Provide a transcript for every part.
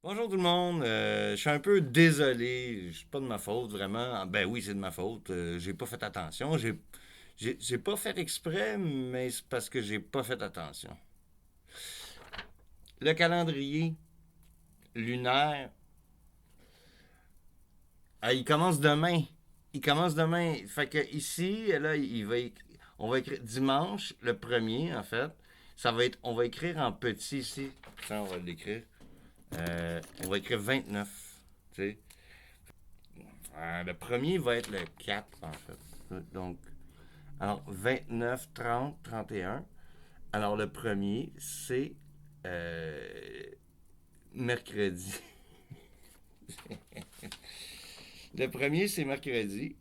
Bonjour tout le monde. Je suis un peu désolé. C'est pas de ma faute, vraiment. Ben oui, c'est de ma faute. J'ai pas fait attention. J'ai pas fait exprès, mais c'est parce que j'ai pas fait attention. Le calendrier lunaire, il commence demain. Il commence demain. Fait que ici, là, on va écrire dimanche, le premier, en fait. On va écrire en petit ici. Ça, on va l'écrire. On va écrire 29. Tu sais. Le premier va être le 4 en fait. Donc, alors 29, 30, 31. Alors, le premier, c'est euh, mercredi. Le premier, c'est mercredi.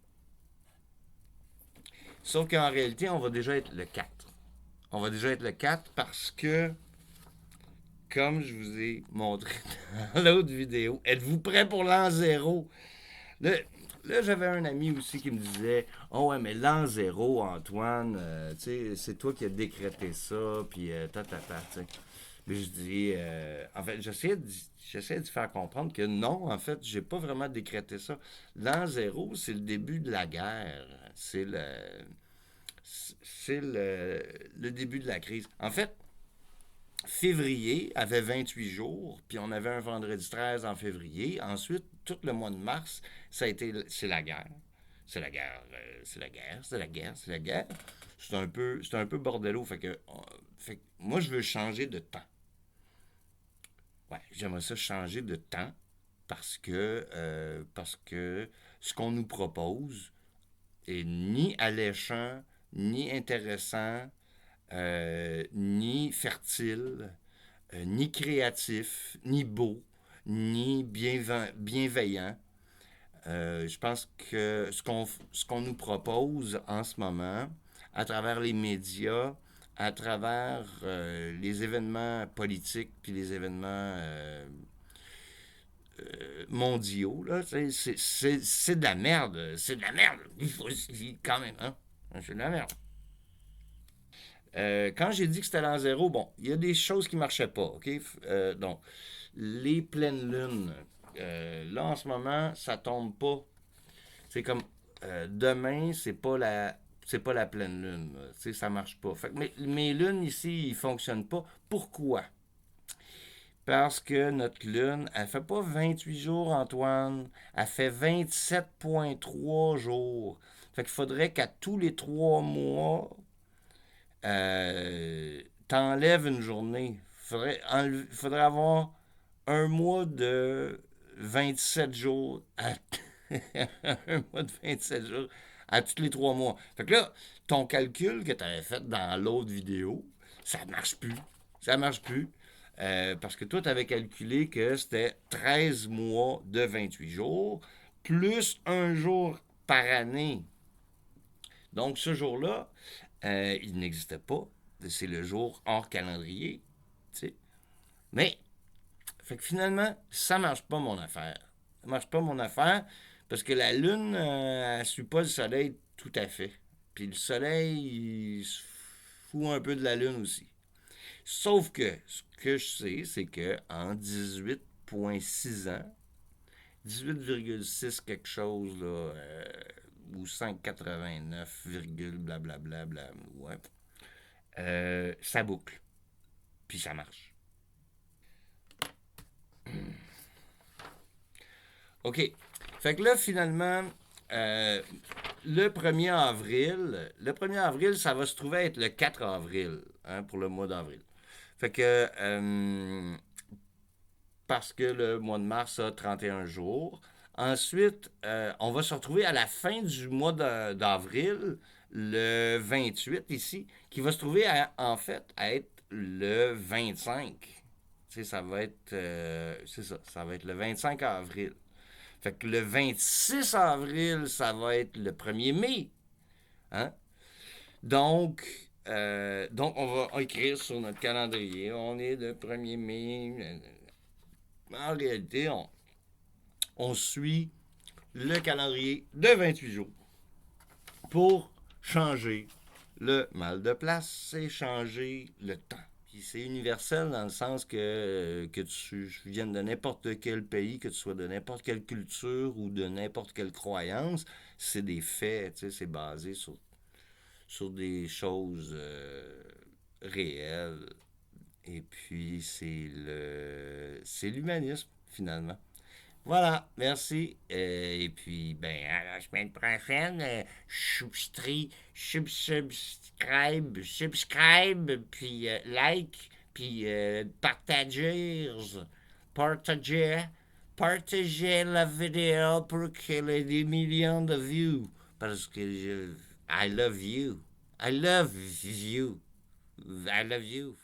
Sauf qu'en réalité, on va déjà être le 4. On va déjà être le 4 parce que, comme je vous ai montré dans l'autre vidéo, êtes-vous prêts pour l'an zéro? Là, là, j'avais un ami aussi qui me disait: Oh, ouais, mais l'an zéro, Antoine, tu sais, c'est toi qui as décrété ça, puis tu sais. Puis je dis: En fait, j'essaie de faire comprendre que non, en fait, j'ai pas vraiment décrété ça. L'an zéro, c'est le début de la guerre. C'est le début de la crise. En fait, février avait 28 jours, puis on avait un vendredi 13 en février. Ensuite, tout le mois de mars, c'est la guerre. C'est la guerre, c'est la guerre, c'est la guerre, c'est la guerre. C'est un peu bordelot. Fait que moi, je veux changer de temps. Ouais, j'aimerais ça changer de temps parce que ce qu'on nous propose est ni alléchant, ni intéressant, ni fertile, ni créatif, ni beau, ni bienveillant. Je pense que ce qu'on nous propose en ce moment, à travers les médias, à travers les événements politiques puis les événements mondiaux, là, c'est de la merde. C'est de la merde. Il faut quand même, hein? C'est de la merde. Quand j'ai dit que c'était l'an zéro, bon, il y a des choses qui ne marchaient pas, OK? Donc, les pleines lunes, là, en ce moment, ça tombe pas. C'est comme, demain, c'est pas la pleine lune. Tu sais, ça marche pas. Fait que mes lunes ici, ils fonctionnent pas. Pourquoi? Parce que notre lune, elle fait pas 28 jours, Antoine. Elle fait 27,3 jours. Fait qu'il faudrait qu'à tous les 3 mois, t'enlèves une journée. Faudrait avoir un mois de 27 jours un mois de 27 jours à tous les 3 mois. Fait que là, ton calcul que tu avais fait dans l'autre vidéo, ça marche plus. Ça marche plus. Parce que toi, tu avais calculé que c'était 13 mois de 28 jours, plus un jour par année. Donc, ce jour-là, il n'existait pas. C'est le jour hors calendrier. Tu sais. Mais, fait que finalement, ça marche pas mon affaire. Ça marche pas mon affaire parce que la Lune, elle suit pas le Soleil tout à fait. Puis le Soleil, il se fout un peu de la Lune aussi. Sauf que, ce que je sais, c'est que en 18,6 ans, 18,6 quelque chose, là, ou 5,89, blablabla, bla, ouais, ça boucle. Puis ça marche. OK. Fait que là, finalement, euh, le premier avril, ça va se trouver être le 4 avril, hein, pour le mois d'avril. Fait que, parce que le mois de mars a 31 jours. Ensuite, on va se retrouver à la fin du mois d'avril, le 28 ici, qui va se trouver en fait à être le 25. Tu sais, ça va être, c'est ça va être le 25 avril. Fait que le 26 avril, ça va être le 1er mai. Hein? Donc, on va écrire sur notre calendrier, on est le 1er mai. En réalité, on suit le calendrier de 28 jours pour changer le mal de place, c'est changer le temps. Puis c'est universel dans le sens que tu viennes de n'importe quel pays, que tu sois de n'importe quelle culture ou de n'importe quelle croyance, c'est des faits, tu sais, c'est basé sur des choses réelles. Et puis c'est l'humanisme, finalement. Voilà, merci. Et puis, ben, à la semaine prochaine, subscribe, puis like, puis partager, partager la vidéo pour qu'elle ait des millions de views. Parce que I love you. I love you. I love you.